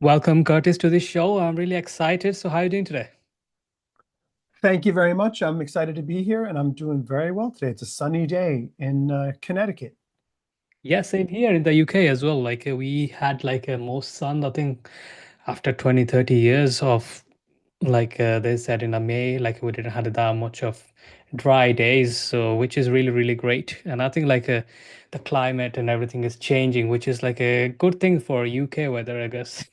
Welcome, Curtis, to the show. I'm really excited. So, how are you doing today? Thank you very much. I'm excited to be here and I'm doing very well today. It's a sunny day in Connecticut. Yeah, same here in the UK as well. We had like a most sun, I think, after 20, 30 years of they said in a May, like we didn't have that much of dry days, so which is really, really great. And I think the climate and everything is changing, which is like a good thing for UK weather, I guess.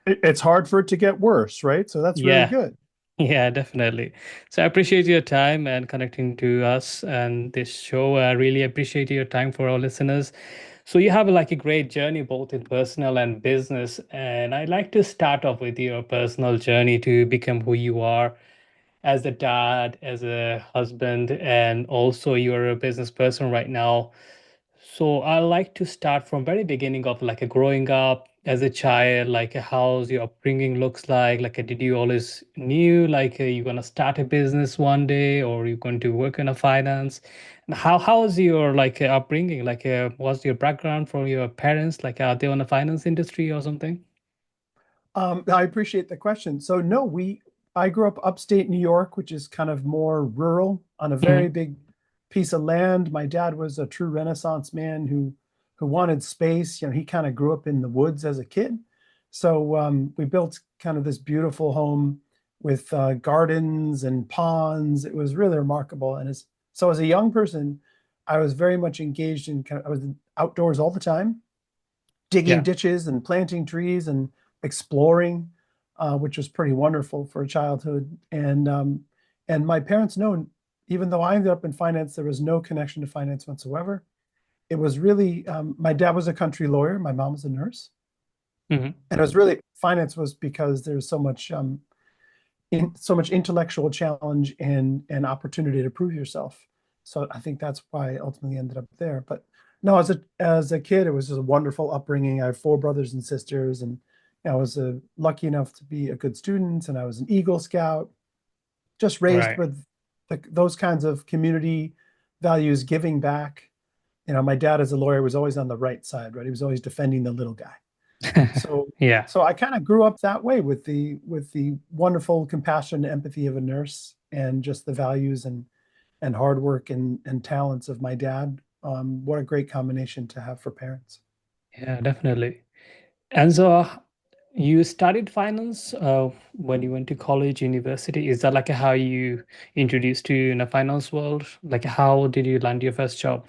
It's hard for it to get worse, right? So that's really Yeah. good. Yeah, definitely. So I appreciate your time and connecting to us and this show. I really appreciate your time for our listeners. So you have like a great journey both in personal and business, and I'd like to start off with your personal journey to become who you are as a dad, as a husband, and also you're a business person right now. So I like to start from very beginning of like a growing up as a child, like how's your upbringing looks like. Did you always knew you're gonna start a business one day, or you're going to work in a finance? And how's your upbringing? What's your background from your parents? Like, are they on the finance industry or something? I appreciate the question. So no, I grew up upstate New York, which is kind of more rural on a very Hmm. big piece of land. My dad was a true Renaissance man who wanted space. He kind of grew up in the woods as a kid. So we built kind of this beautiful home with gardens and ponds. It was really remarkable. So as a young person, I was very much engaged I was outdoors all the time, digging Yeah. ditches and planting trees and exploring, which was pretty wonderful for a childhood. And my parents know, even though I ended up in finance, there was no connection to finance whatsoever. It was really my dad was a country lawyer, my mom was a nurse, Hmm. and it was really finance was because there's so much intellectual challenge and opportunity to prove yourself. So I think that's why I ultimately ended up there. But no, as a kid, it was just a wonderful upbringing. I have four brothers and sisters, and I was lucky enough to be a good student, and I was an Eagle Scout. Just raised Right. with those kinds of community values, giving back. My dad as a lawyer was always on the right side, right? He was always defending the little guy. So Yeah. so I kind of grew up that way with the wonderful compassion and empathy of a nurse and just the values and hard work and talents of my dad. What a great combination to have for parents. Yeah, definitely. And so you studied finance when you went to college, university. Is that like how you introduced to in the finance world? Like how did you land your first job?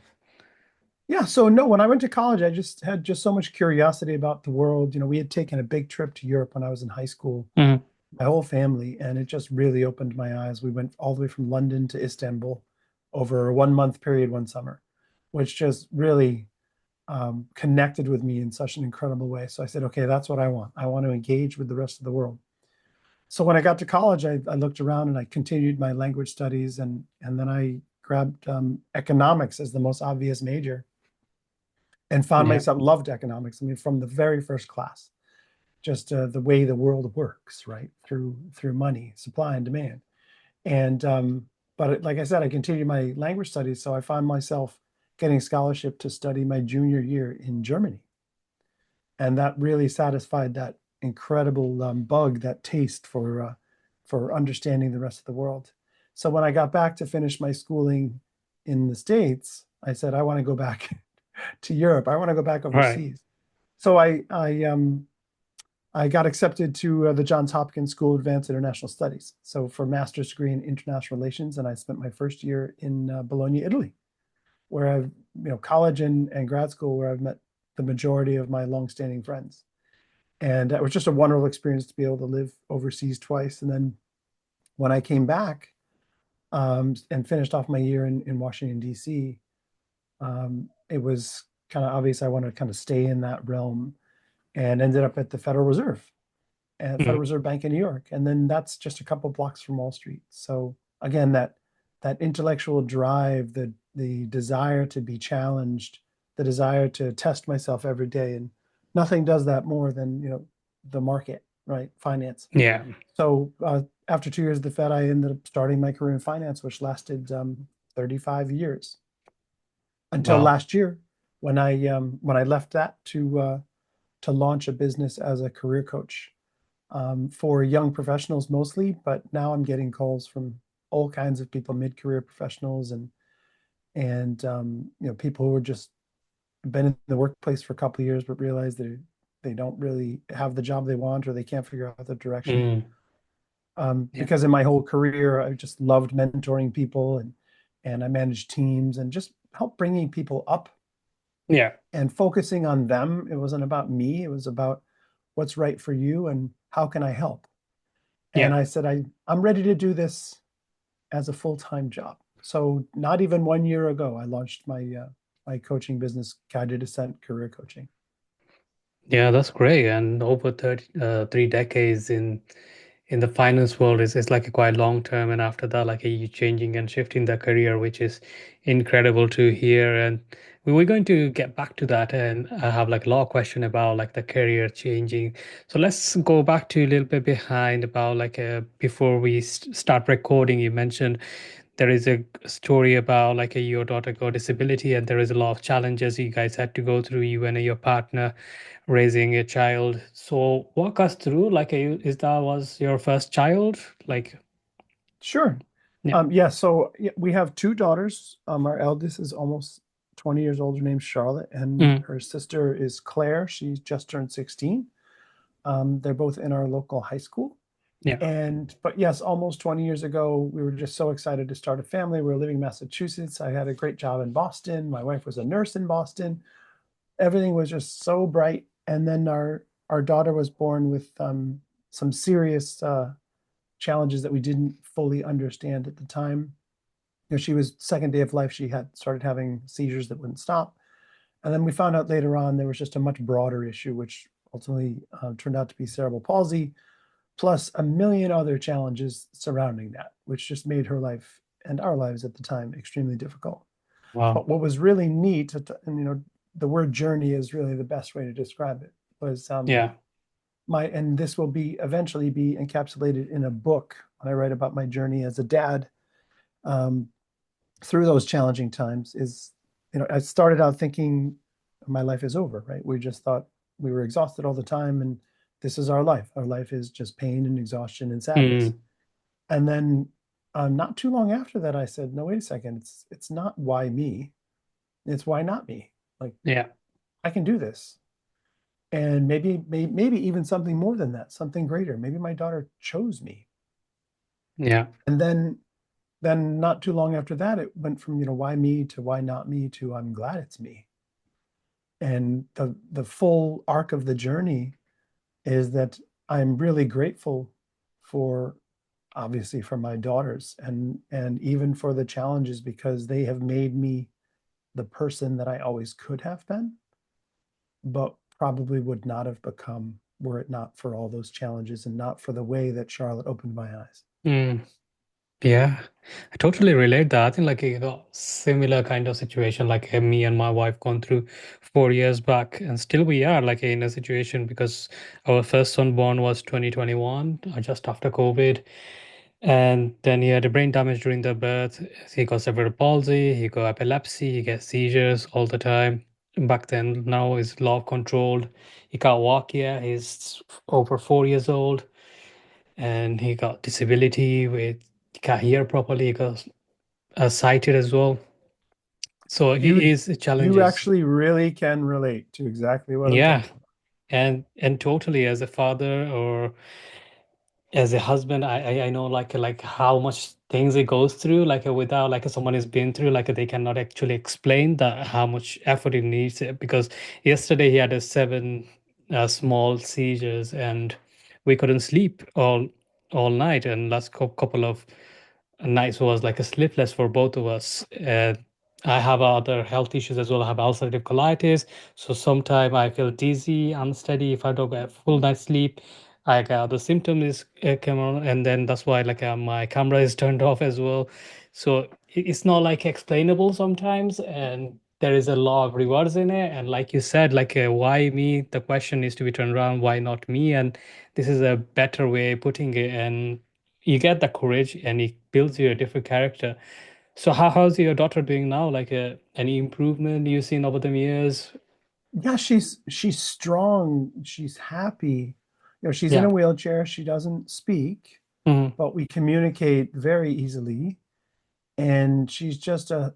Yeah, so no, when I went to college, I just had just so much curiosity about the world. We had taken a big trip to Europe when I was in high school, Hmm. my whole family, and it just really opened my eyes. We went all the way from London to Istanbul over a 1 month period one summer, which just really connected with me in such an incredible way. So I said, okay, that's what I want. I want to engage with the rest of the world. So when I got to college, I looked around and I continued my language studies, and then I grabbed economics as the most obvious major and found Yeah. myself loved economics. I mean, from the very first class, just the way the world works, right? Through money, supply and demand. And but like I said, I continued my language studies, so I found myself getting scholarship to study my junior year in Germany, and that really satisfied that incredible bug, that taste for understanding the rest of the world. So when I got back to finish my schooling in the States, I said I want to go back to Europe. I want to go back Right. overseas. So I got accepted to the Johns Hopkins School of Advanced International Studies. So for master's degree in international relations, and I spent my first year in Bologna, Italy, where I've college and grad school where I've met the majority of my longstanding friends. And it was just a wonderful experience to be able to live overseas twice. And then when I came back and finished off my year in Washington, D.C., it was kind of obvious I wanted to kind of stay in that realm and ended up at the Federal Reserve, at Federal Mhm. Reserve Bank in New York. And then that's just a couple blocks from Wall Street. So again, that intellectual drive, the desire to be challenged, the desire to test myself every day. And nothing does that more than, the market, right? Finance. Yeah. So after 2 years at the Fed, I ended up starting my career in finance, which lasted 35 years until Wow. last year when I left that to launch a business as a career coach for young professionals mostly, but now I'm getting calls from all kinds of people, mid-career professionals and people who are just been in the workplace for a couple of years but realize they don't really have the job they want or they can't figure out the direction. Mm. Yeah. Because in my whole career, I just loved mentoring people and I managed teams and just help bringing people up Yeah. and focusing on them. It wasn't about me. It was about what's right for you and how can I help. And Yeah. I said, I'm ready to do this as a full-time job. So not even 1 year ago, I launched my coaching business, Guided Ascent Career Coaching. Yeah, that's great. And over 30, 3 decades in the finance world is like a quite long term. And after that, like you changing and shifting the career, which is incredible to hear. And we're going to get back to that. And I have like a lot of question about like the career changing. So let's go back to a little bit behind about like before we start recording, you mentioned there is a story about like your daughter got disability and there is a lot of challenges you guys had to go through, you and your partner raising a child. So walk us through like is that was your first child? Like, Sure. yeah. Yeah, so yeah, we have two daughters. Our eldest is almost 20 years old. Her name's Charlotte, and Mm, her sister is Claire. She's just turned 16. They're both in our local high school. yeah. But yes, almost 20 years ago, we were just so excited to start a family. We were living in Massachusetts. I had a great job in Boston. My wife was a nurse in Boston. Everything was just so bright. And then our daughter was born with some serious challenges that we didn't fully understand at the time. She was second day of life. She had started having seizures that wouldn't stop. And then we found out later on there was just a much broader issue, which ultimately turned out to be cerebral palsy, plus a million other challenges surrounding that, which just made her life and our lives at the time extremely difficult. Wow. But what was really neat, and the word journey is really the best way to describe it, was Yeah. and this will be eventually be encapsulated in a book when I write about my journey as a dad um, through those challenging times. I started out thinking my life is over, right? We just thought we were exhausted all the time and this is our life. Our life is just pain and exhaustion and sadness. Mm, And then not too long after that, I said, no, wait a second. It's not why me. It's why not me. Like yeah. I can do this. And maybe even something more than that, something greater. Maybe my daughter chose me. Yeah. And then not too long after that, it went from, why me to why not me to I'm glad it's me. And the full arc of the journey is that I'm really grateful for obviously for my daughters and even for the challenges because they have made me the person that I always could have been, but probably would not have become were it not for all those challenges and not for the way that Charlotte opened my eyes. Mm. Yeah, I totally relate that. I think like you got similar kind of situation like me and my wife gone through 4 years back, and still we are like in a situation because our first son born was 2021, just after COVID, and then he had a brain damage during the birth. He got cerebral palsy, he got epilepsy, he gets seizures all the time. Back then, now he's law controlled. He can't walk yet. He's over 4 years old and he got disability with he can't hear properly. He got sighted as well. So it You is you challenges. actually really can relate to exactly what I'm Yeah, talking about. and totally as a father or as a husband, I know like how much things it goes through without like someone has been through like they cannot actually explain that how much effort it needs because yesterday he had a seven small seizures and we couldn't sleep all night and last couple of nights was like a sleepless for both of us. I have other health issues as well. I have ulcerative colitis, so sometimes I feel dizzy, unsteady if I don't get full night's sleep. I got the symptoms come on, and then that's why like my camera is turned off as well. So it's not like explainable sometimes, and there is a lot of rewards in it. And like you said, like why me? The question needs to be turned around. Why not me? And this is a better way of putting it. And you get the courage, and it builds you a different character. So how's your daughter doing now? Like any improvement you've seen over the years? Yeah, she's strong, she's happy. She's in Yeah. a wheelchair, she doesn't speak, Mm, but we communicate very easily. And she's just a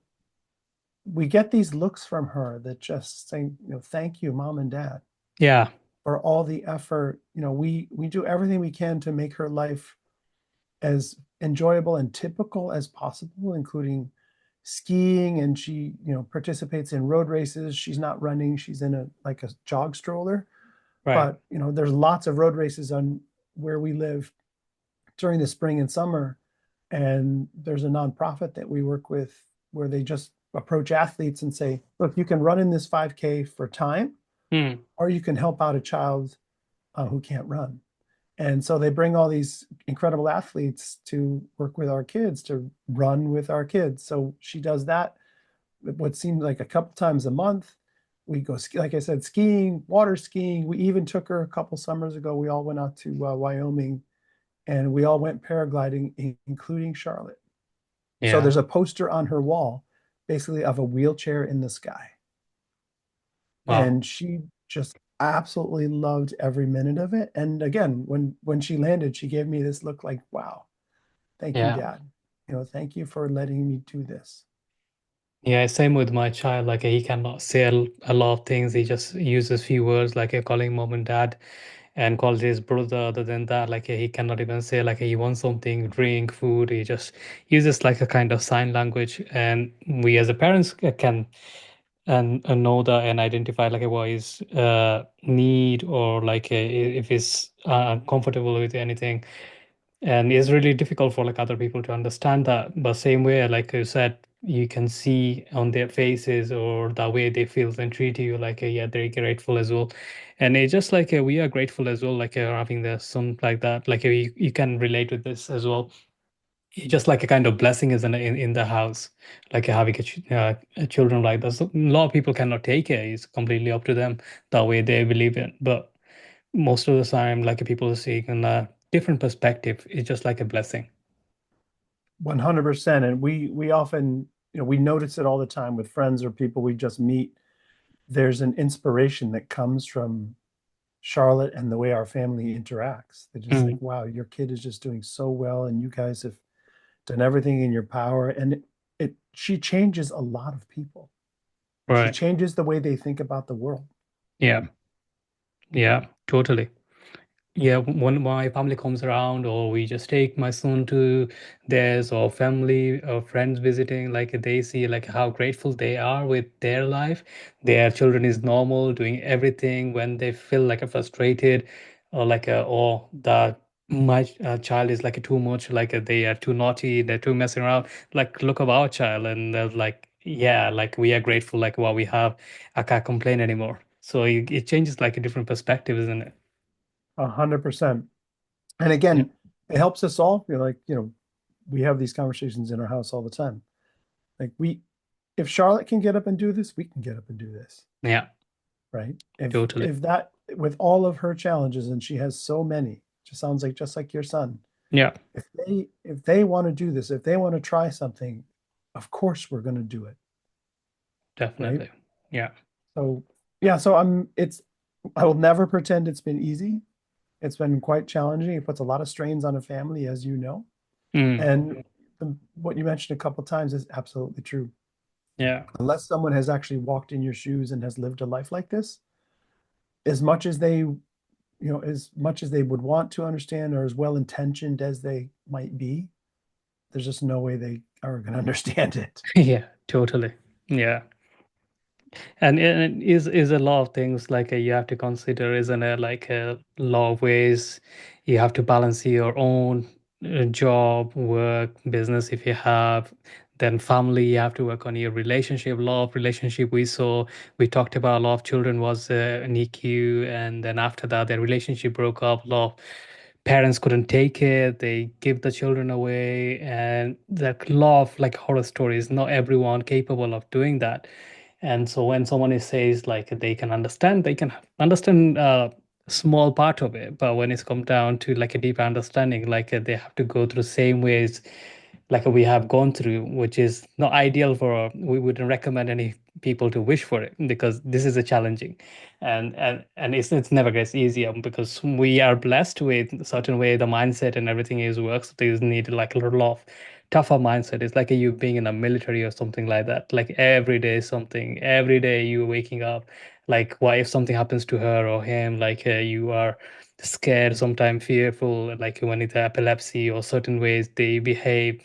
we get these looks from her that just say, thank you, mom and dad, yeah. for all the effort. We do everything we can to make her life as enjoyable and typical as possible, including skiing. And she, participates in road races. She's not running, she's in a like a jog stroller. Right. But there's lots of road races on where we live during the spring and summer. And there's a nonprofit that we work with where they just approach athletes and say, look, you can run in this 5K for time, Mm, or you can help out a child who can't run. And so they bring all these incredible athletes to work with our kids, to run with our kids. So she does that what seemed like a couple times a month. We go, like I said, skiing, water skiing. We even took her a couple summers ago. We all went out to Wyoming, and we all went paragliding, including Charlotte. So yeah. there's a poster on her wall, basically of a wheelchair in the sky. Wow. And she just absolutely loved every minute of it. And again, when she landed, she gave me this look like, wow, thank you, Yeah. Dad. Thank you for letting me do this. Yeah, same with my child. Like he cannot say a lot of things. He just uses few words like calling mom and dad and calls his brother. Other than that, like he cannot even say like he wants something, drink, food. He just uses like a kind of sign language. And we as a parents can and know that and identify like what his need or like if he's comfortable with anything. And it's really difficult for like other people to understand that. But same way, like you said, you can see on their faces or the way they feel and treat you like yeah, they're grateful as well. And it's just like we are grateful as well, like having the son like that. Like you can relate with this as well. It's just like a kind of blessing is in the house, like having a children like that. So a lot of people cannot take it. It's completely up to them the way they believe it. But most of the time, like people see in a different perspective, it's just like a blessing. 100%. And we often, we notice it all the time with friends or people we just meet. There's an inspiration that comes from Charlotte and the way our family interacts. They're just like, Mm, wow, your kid is just doing so well, and you guys have done everything in your power. And she changes a lot of people. She right. changes the way they think about the world. Yeah. Yeah. Totally. Yeah, when my family comes around, or we just take my son to theirs, or family or friends visiting, like they see like how grateful they are with their life. Their children is normal, doing everything when they feel like a frustrated, or like or that my child is like too much, like they are too naughty, they're too messing around. Like look at our child, and they're like, yeah, like we are grateful, like what we have. I can't complain anymore. So it changes like a different perspective, isn't it? 100%. And Yeah. again, it helps us all. We have these conversations in our house all the time. Like if Charlotte can get up and do this, we can get up and do this, Yeah. right? If Totally. if that with all of her challenges, and she has so many, just sounds like just like your son. Yeah, If they want to do this, if they want to try something, of course we're going to do it, right? definitely. Yeah. So yeah, so I will never pretend it's been easy. It's been quite challenging. It puts a lot of strains on a family, as you know. Mm, And what you mentioned a couple times is absolutely true. yeah. Unless someone has actually walked in your shoes and has lived a life like this, as much as they would want to understand, or as well intentioned as they might be, there's just no way they are going to understand it. Yeah, totally. Yeah. And it is a lot of things like you have to consider, isn't it? Like a lot of ways you have to balance your own job, work, business if you have, then family, you have to work on your relationship. A lot of relationship we talked about a lot of children was an EQ, and then after that their relationship broke up. A lot of parents couldn't take it, they give the children away, and there are a lot of like horror stories. Not everyone capable of doing that. And so when someone is says like they can understand a small part of it, but when it's come down to like a deeper understanding, like they have to go through the same ways, like we have gone through, which is not ideal for, we wouldn't recommend any people to wish for it because this is a challenging, and it's never gets easier because we are blessed with a certain way the mindset and everything is works. There's needed like a little of tougher mindset. It's like you being in the military or something like that. Like every day something, every day you waking up. Like what if something happens to her or him? Like you are scared, sometimes fearful. Like when it's epilepsy or certain ways they behave,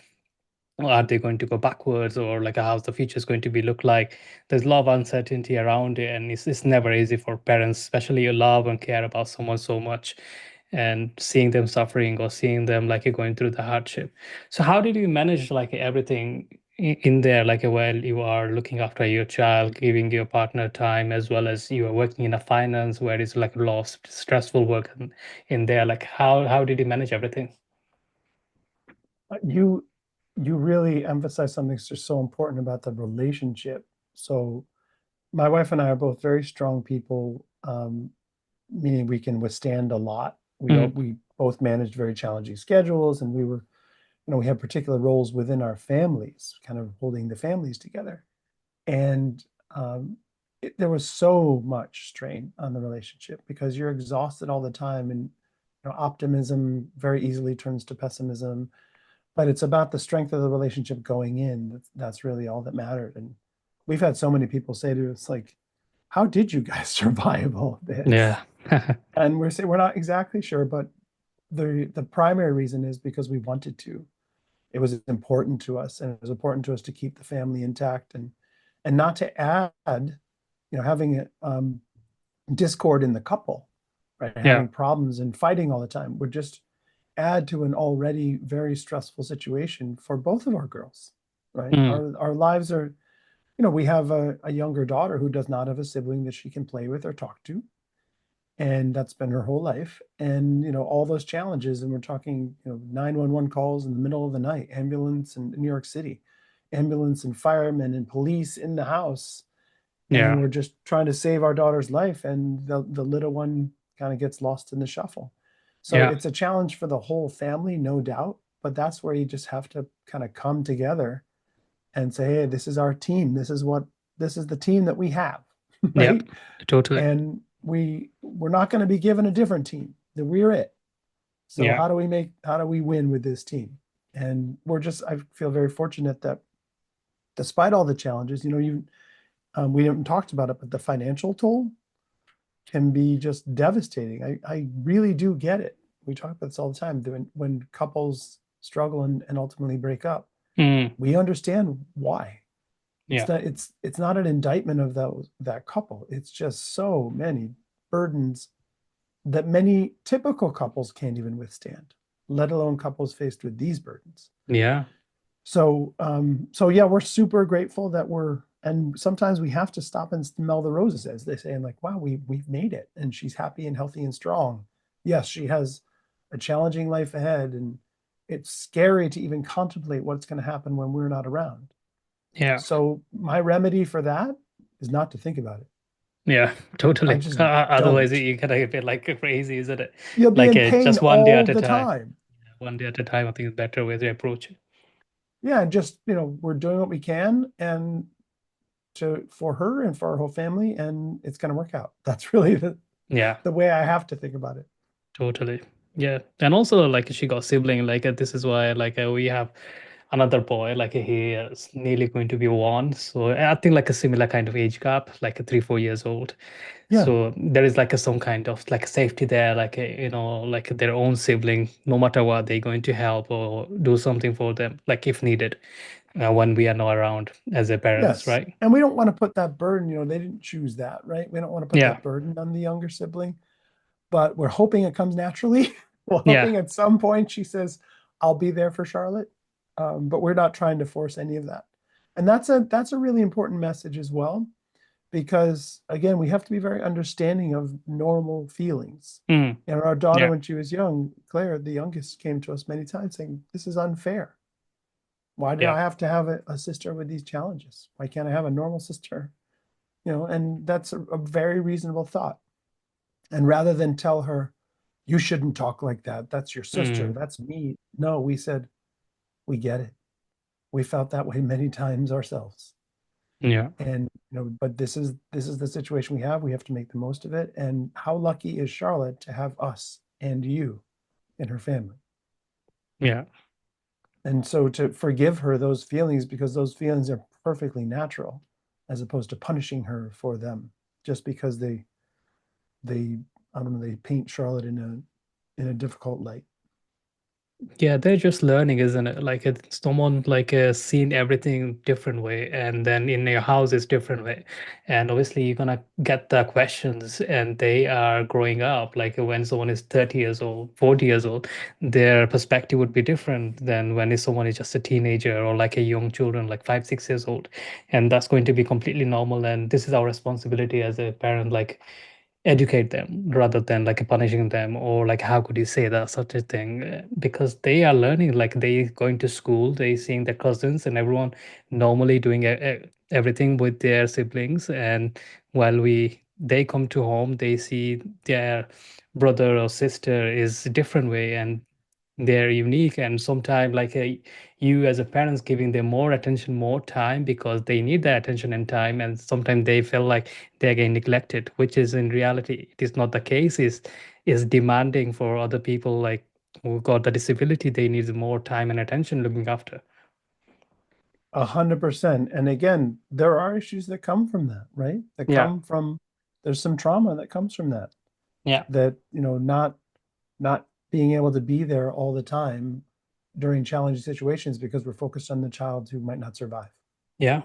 are they going to go backwards, or like how's the future is going to be look like? There's a lot of uncertainty around it, and it's never easy for parents, especially you love and care about someone so much, and seeing them suffering or seeing them like going through the hardship. So how did you manage like everything in there, like while you are looking after your child, giving your partner time, as well as you are working in a finance where it's like a lot of stressful work in there? Like how did you manage everything? You really emphasize something that's just so important about the relationship. So my wife and I are both very strong people, meaning we can withstand a lot. Mm, We both managed very challenging schedules, and we had particular roles within our families, kind of holding the families together. And there was so much strain on the relationship because you're exhausted all the time, and optimism very easily turns to pessimism. But it's about the strength of the relationship going in. That's really all that mattered. And we've had so many people say to us, like, how did you guys survive all of this? yeah. And we're saying we're not exactly sure, but the primary reason is because we wanted to. It was important to us, and it was important to us to keep the family intact, and not to add, having discord in the couple, right? Yeah. Having problems and fighting all the time would just add to an already very stressful situation for both of our girls, right? Mm, Our lives are, we have a younger daughter who does not have a sibling that she can play with or talk to. And that's been her whole life. And, all those challenges, and we're talking, 911 calls in the middle of the night, ambulance in New York City, ambulance and firemen and police in the house. And yeah. we're just trying to save our daughter's life. And the little one kind of gets lost in the shuffle. So Yeah. it's a challenge for the whole family, no doubt. But that's where you just have to kind of come together and say, hey, this is our team. This is the team that we have, Yep. right? Totally. And we're not going to be given a different team. That we're it. So Yeah. how do we win with this team? And I feel very fortunate that despite all the challenges, we haven't talked about it, but the financial toll can be just devastating. I really do get it. We talk about this all the time. When couples struggle and ultimately break up, Mm, we understand why. yeah. It's not an indictment of that couple. It's just so many burdens that many typical couples can't even withstand, let alone couples faced with these burdens. Yeah. So yeah, we're super grateful and sometimes we have to stop and smell the roses, as they say, and like, wow, we've made it, and she's happy and healthy and strong. Yes, she has a challenging life ahead, and it's scary to even contemplate what's going to happen when we're not around. Yeah. So my remedy for that is not to think about it. Yeah. I Totally. just Otherwise, don't. you kind of get like crazy, isn't it? You'll be Like in pain just one day all at a the time. time. One day at a time, I think is better way to approach it. Yeah, and just, we're doing what we can and for her and for our whole family, and it's going to work out. That's really Yeah. the way I have to think about it. Totally. Yeah. And also, like, she got sibling. Like, this is why, like, we have another boy. Like, he is nearly going to be one. So I think like a similar kind of age gap, like a 3, 4 years old. Yeah. So there is like some kind of like safety there, like like their own sibling, no matter what, they're going to help or do something for them, like if needed, when we are not around as a parents, Yes. right? And we don't want to put that burden, they didn't choose that, right? We don't want to put Yeah. that burden on the younger sibling, but we're hoping it comes naturally. We're Yeah. hoping at some point she says, I'll be there for Charlotte. But we're not trying to force any of that. And that's a really important message as well, because again, we have to be very understanding of normal feelings. Mm. And our daughter, Yeah. when she was young, Claire, the youngest, came to us many times saying, this is unfair. Why did Yeah. I have to have a sister with these challenges? Why can't I have a normal sister? And that's a very reasonable thought. And rather than tell her, you shouldn't talk like that, that's your sister, Mm. that's me. No, we said, we get it. we felt that way many times ourselves. Yeah. And but this is the situation we have. We have to make the most of it. And how lucky is Charlotte to have us and you in her family? Yeah. And so to forgive her those feelings, because those feelings are perfectly natural, as opposed to punishing her for them just because they I don't know, they paint Charlotte in a difficult light. Yeah, they're just learning, isn't it? Like it's someone like seen everything different way, and then in your house is different way, and obviously you're gonna get the questions, and they are growing up. Like when someone is 30 years old, 40 years old, their perspective would be different than when if someone is just a teenager or like a young children, like 5, 6 years old, and that's going to be completely normal. And this is our responsibility as a parent, like educate them rather than like punishing them or like how could you say that such a thing. Because they are learning, like they going to school, they seeing their cousins and everyone normally doing everything with their siblings, and while we they come to home they see their brother or sister is different way, and they're unique, and sometimes like you as a parents giving them more attention, more time, because they need that attention and time, and sometimes they feel like they're getting neglected, which is in reality it is not the case. Is demanding for other people like who got the disability, they need more time and attention looking after. 100%. And again, there are issues that come from that, right? That Yeah. come from there's some trauma that comes from that. Yeah. That, not being able to be there all the time during challenging situations because we're focused on the child who might not survive. Yeah,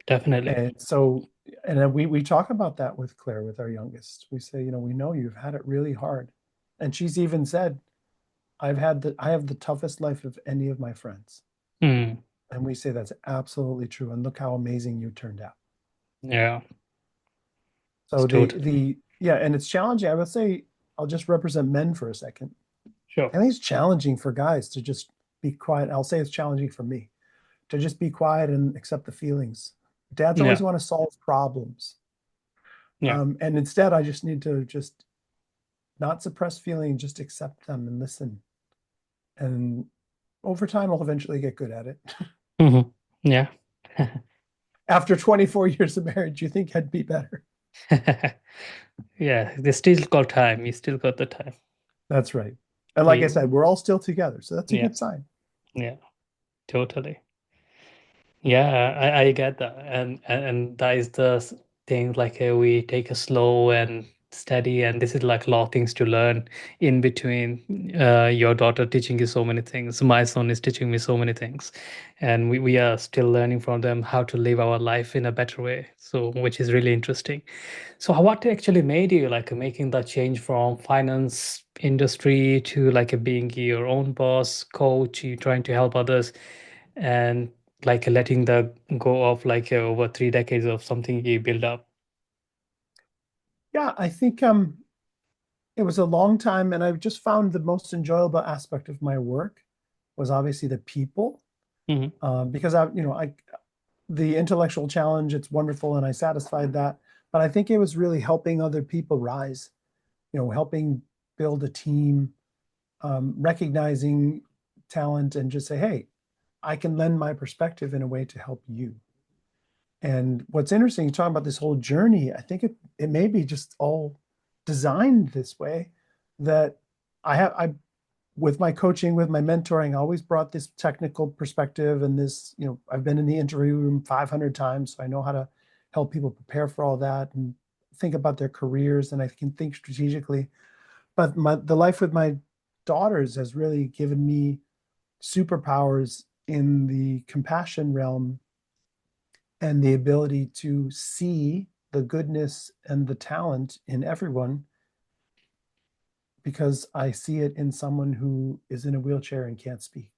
definitely. And so, and then we talk about that with Claire, with our youngest. We say, we know you've had it really hard. And she's even said, I have the toughest life of any of my friends. Mm, And we say that's absolutely true. And look how amazing you turned out. yeah, it's So totally. yeah, and it's challenging. I would say I'll just represent men for a second. Sure. I think it's challenging for guys to just be quiet. I'll say it's challenging for me to just be quiet and accept the feelings. Dads always Yeah. want to solve problems. Yeah. And instead, I just need to just not suppress feeling, just accept them and listen. And over time, I'll eventually get good at it. Hmm. Yeah. After 24 years of marriage, you think I'd be better? Yeah, they still got time, you still got the time. That's right. And like I We, said, we're all still together. So that's a yeah, good sign. yeah, totally. Yeah, I get that, and that is the thing. Like we take a slow and steady, and this is like a lot of things to learn in between. Your daughter teaching you so many things. My son is teaching me so many things, and we are still learning from them how to live our life in a better way. So, which is really interesting. So, what actually made you like making that change from finance industry to like being your own boss, coach, you trying to help others? And like letting the go of like over 3 decades of something you build up. Yeah, I think it was a long time, and I've just found the most enjoyable aspect of my work was obviously the people, Hmm. because I the intellectual challenge, it's wonderful, and I satisfied that. But I think it was really helping other people rise, helping build a team, recognizing talent, and just say, hey, I can lend my perspective in a way to help you. And what's interesting, talking about this whole journey, I think it may be just all designed this way that I with my coaching, with my mentoring, I always brought this technical perspective and this, I've been in the interview room 500 times, so I know how to help people prepare for all that and think about their careers, and I can think strategically. But the life with my daughters has really given me superpowers in the compassion realm and the ability to see the goodness and the talent in everyone because I see it in someone who is in a wheelchair and can't speak.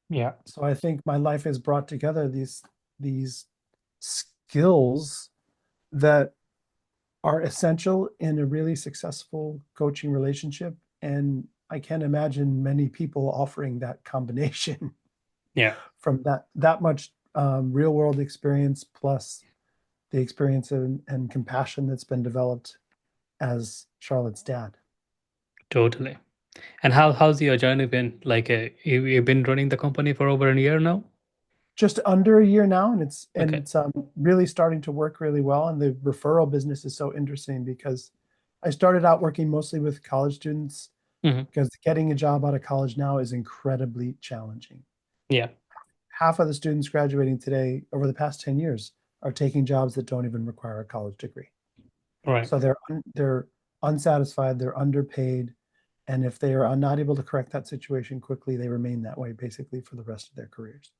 Yeah. So I think my life has brought together these skills that are essential in a really successful coaching relationship. And I can't imagine many people offering that combination Yeah. from that much real world experience plus the experience and compassion that's been developed as Charlotte's dad. Totally. And how's your journey been? Like you've been running the company for over a year now? just under a year now, and Okay. it's really starting to work really well. And the referral business is so interesting because I started out working mostly with college students Hmm. because getting a job out of college now is incredibly challenging. Yeah. Half of the students graduating today over the past 10 years are taking jobs that don't even require a college degree. Right. So they're unsatisfied, they're underpaid, and if they are not able to correct that situation quickly, they remain that way basically for the rest of their careers.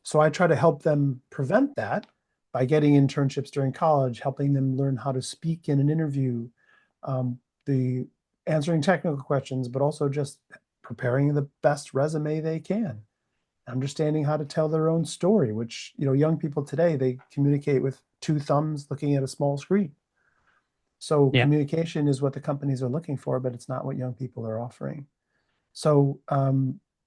So I try to help them prevent that by getting internships during college, helping them learn how to speak in an interview, the answering technical questions, but also just preparing the best resume they can, understanding how to tell their own story, which, young people today, they communicate with two thumbs looking at a small screen. So Yeah. communication is what the companies are looking for, but it's not what young people are offering. So,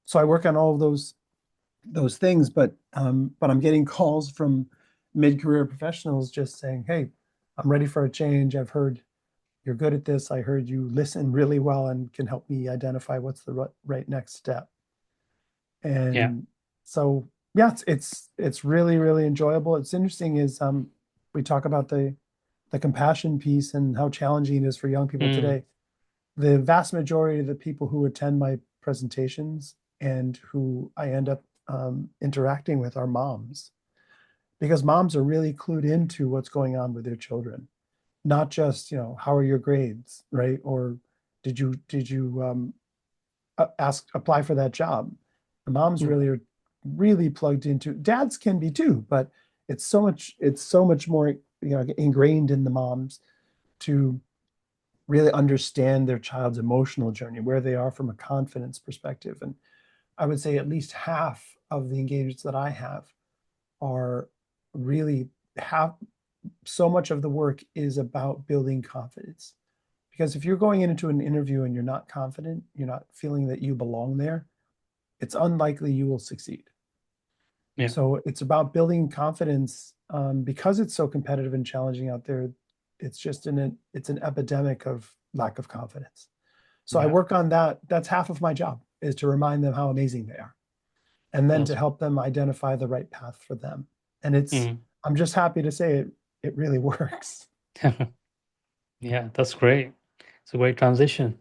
so I work on all of those things, but I'm getting calls from mid-career professionals just saying, "Hey, I'm ready for a change. I've heard you're good at this. I heard you listen really well and can help me identify what's the right next step." Yeah. And so, yeah, it's really really enjoyable. It's interesting is we talk about the compassion piece and how challenging it is for young people Mm. today. The vast majority of the people who attend my presentations and who I end up interacting with are moms, because moms are really clued into what's going on with their children, not just, how are your grades, right? Or did you apply for that job? The moms Mm. really are really plugged into. Dads can be too, but it's so much more, ingrained in the moms to really understand their child's emotional journey, where they are from a confidence perspective. And I would say at least half of the engagements that I have are really have so much of the work is about building confidence. Because if you're going into an interview and you're not confident, you're not feeling that you belong there, it's unlikely you will succeed. Yeah. So it's about building confidence, because it's so competitive and challenging out there. It's an epidemic of lack of confidence. So I Yeah. work on that. That's half of my job, is to remind them how amazing they are, and then to That's. help them identify the right path for them. And Mm. I'm just happy to say it really works. Yeah, that's great. It's a great transition.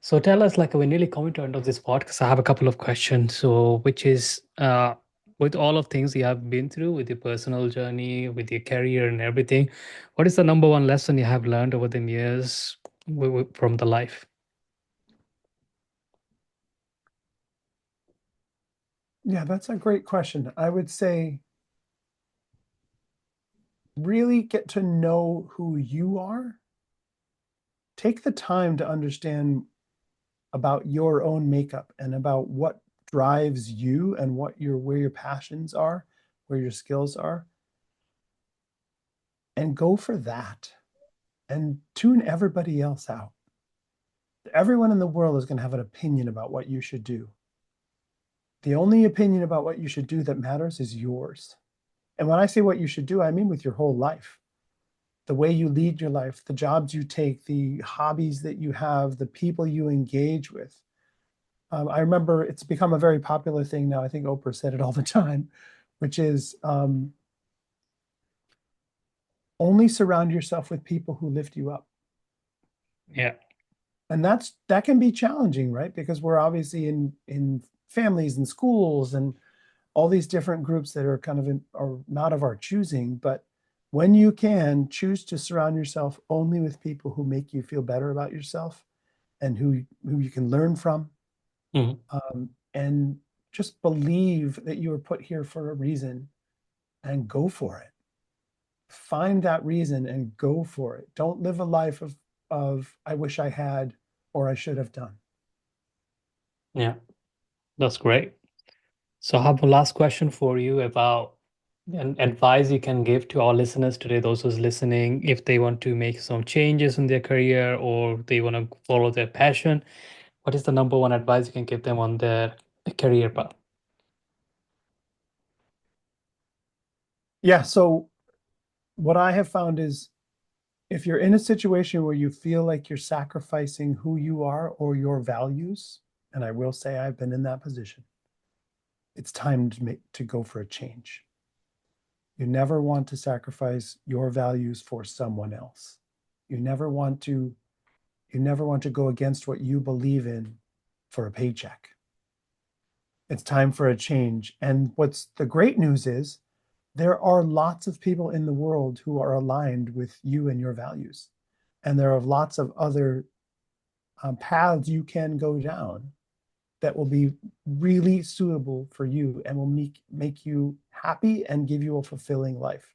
So tell us, like, we're nearly coming to the end of this podcast. I have a couple of questions. So, which is, with all of things you have been through, with your personal journey, with your career and everything, what is the number one lesson you have learned over the years from the life? Yeah, that's a great question. I would say really get to know who you are. Take the time to understand about your own makeup and about what drives you and where your passions are, where your skills are, and go for that and tune everybody else out. Everyone in the world is going to have an opinion about what you should do. The only opinion about what you should do that matters is yours. And when I say what you should do, I mean with your whole life. The way you lead your life, the jobs you take, the hobbies that you have, the people you engage with. I remember it's become a very popular thing now. I think Oprah said it all the time, which is only surround yourself with people who lift you up. Yeah. And that can be challenging, right? Because we're obviously in families and schools and all these different groups that are kind of are not of our choosing. But when you can, choose to surround yourself only with people who make you feel better about yourself and who you can learn from, Mhm. and just believe that you were put here for a reason and go for it. Find that reason and go for it. Don't live a life of I wish I had or I should have done. Yeah, that's great. So I have a last question for you about an advice you can give to our listeners today, those who's listening, if they want to make some changes in their career or they want to follow their passion. What is the number one advice you can give them on their career path? Yeah. So what I have found is if you're in a situation where you feel like you're sacrificing who you are or your values, and I will say I've been in that position, it's time to go for a change. You never want to sacrifice your values for someone else. You never want to you never want to go against what you believe in for a paycheck. It's time for a change. And what's the great news is there are lots of people in the world who are aligned with you and your values. And there are lots of other paths you can go down that will be really suitable for you and will make you happy and give you a fulfilling life.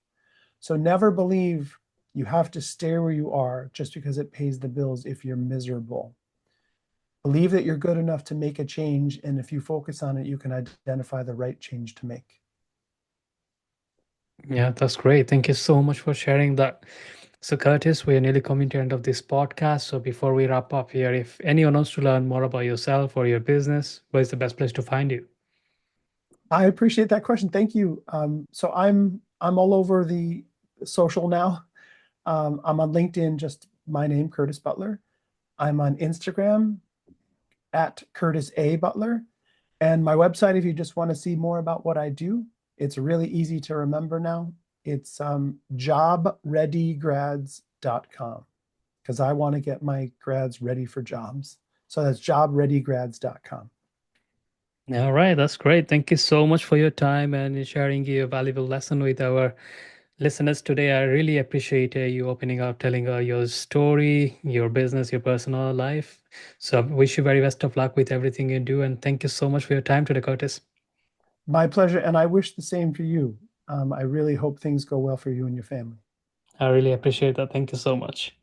So never believe you have to stay where you are just because it pays the bills if you're miserable. Believe that you're good enough to make a change, and if you focus on it, you can identify the right change to make. Yeah, that's great. Thank you so much for sharing that. So, Curtis, we are nearly coming to the end of this podcast. So, before we wrap up here, if anyone wants to learn more about yourself or your business, where's the best place to find you? I appreciate that question. Thank you. So I'm all over the social now. I'm on LinkedIn, just my name, Curtis Butler. I'm on Instagram at Curtis A. Butler. And my website, if you just want to see more about what I do, it's really easy to remember now. It's jobreadygrads.com because I want to get my grads ready for jobs. So that's jobreadygrads.com. All right, that's great. Thank you so much for your time and sharing your valuable lesson with our listeners today. I really appreciate you opening up, telling your story, your business, your personal life. So, I wish you very best of luck with everything you do. And thank you so much for your time today, Curtis. My pleasure. And I wish the same for you. I really hope things go well for you and your family. I really appreciate that. Thank you so much.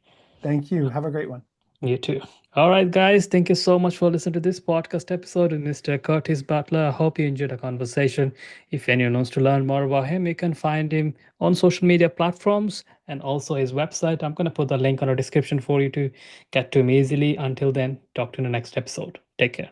Thank you. Have a great one. You too. All right, guys. Thank you so much for listening to this podcast episode with Mr. Curtis Butler. I hope you enjoyed the conversation. If anyone wants to learn more about him, you can find him on social media platforms and also his website. I'm going to put the link on the description for you to get to him easily. Until then, talk to you in the next episode. Take care.